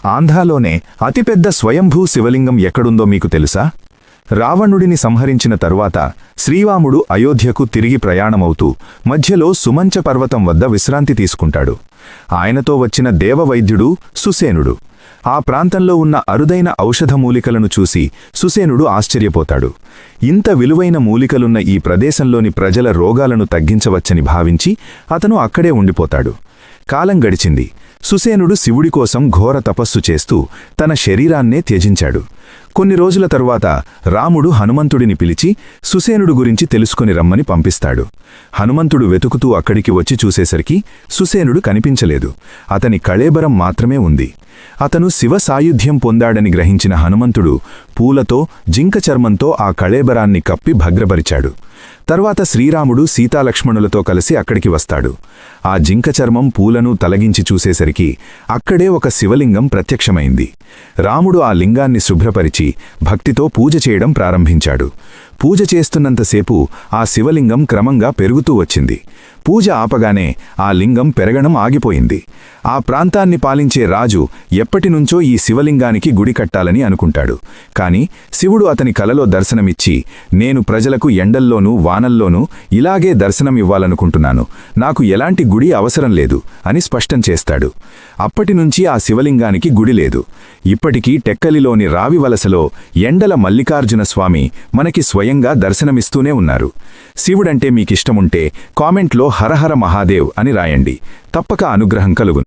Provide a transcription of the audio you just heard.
ఆంధ్రాలోనే అతిపెద్ద స్వయంభూ శివలింగం ఎక్కడుందో మీకు తెలుసా? రావణుడిని సంహరించిన తరువాత శ్రీరాముడు అయోధ్యకు తిరిగి ప్రయాణమవుతూ మధ్యలో సుమంచ పర్వతం వద్ద విశ్రాంతి తీసుకుంటాడు. ఆయనతో వచ్చిన దేవవైద్యుడు సుసేనుడు. ఆ ప్రాంతంలో ఉన్న అరుదైన ఔషధ మూలికలను చూసి సుసేనుడు ఆశ్చర్యపోతాడు. ఇంత విలువైన మూలికలున్న ఈ ప్రదేశంలోని ప్రజల రోగాలను తగ్గించవచ్చని భావించి అతను అక్కడే ఉండిపోతాడు. కాలం గడిచింది. సుసేనుడు శివుడి కోసం ఘోర తపస్సు చేస్తూ తన శరీరాన్నే త్యజించాడు. కొన్ని రోజుల తరువాత రాముడు హనుమంతుడిని పిలిచి సుసేనుడు గురించి తెలుసుకొని రమ్మని పంపిస్తాడు. హనుమంతుడు వెతుకుతూ అక్కడికి వచ్చి చూసేసరికి సుసేనుడు కనిపించలేదు. అతని కళేబరం మాత్రమే ఉంది. అతను శివ సాయుధ్యం పొందాడని గ్రహించిన హనుమంతుడు పూలతో జింక చర్మంతో ఆ కళేబరాన్ని కప్పి భద్రపరిచాడు. తర్వాత శ్రీరాముడు సీతాలక్ష్మణులతో కలిసి అక్కడికి వస్తాడు. ఆ జింక చర్మం పూలను తలగించి చూసేసరికి అక్కడే ఒక శివలింగం ప్రత్యక్షమైంది. రాముడు ఆ లింగాన్ని శుభ్రపరిచి భక్తితో పూజ చేయడం ప్రారంభించాడు. పూజ చేస్తున్నంతసేపు ఆ శివలింగం క్రమంగా పెరుగుతూ వచ్చింది. పూజ ఆపగానే ఆ లింగం పెరగడం ఆగిపోయింది. ఆ ప్రాంతాన్ని పాలించే రాజు ఎప్పటినుంచో ఈ శివలింగానికి గుడి కట్టాలని అనుకుంటాడు. కాని శివుడు అతని కలలో దర్శనమిచ్చి, నేను ప్రజలకు ఎండల్లోనూ వానల్లోనూ ఇలాగే దర్శనమివ్వాలనుకుంటున్నాను, నాకు ఎలాంటి గుడి అవసరం లేదు అని స్పష్టం చేస్తాడు. అప్పటినుంచి ఆ శివలింగానికి గుడి లేదు. ఇప్పటికీ టెక్కలిలోని రావివలసలో ఎండల మల్లికార్జున స్వామి మనకి స్వయంగా దర్శనమిస్తూనే ఉన్నారు. శివుడంటే మీకిష్టముంటే కామెంట్లో హరహర మహాదేవ్ అని రాయండి. తప్పక అనుగ్రహం కలుగును.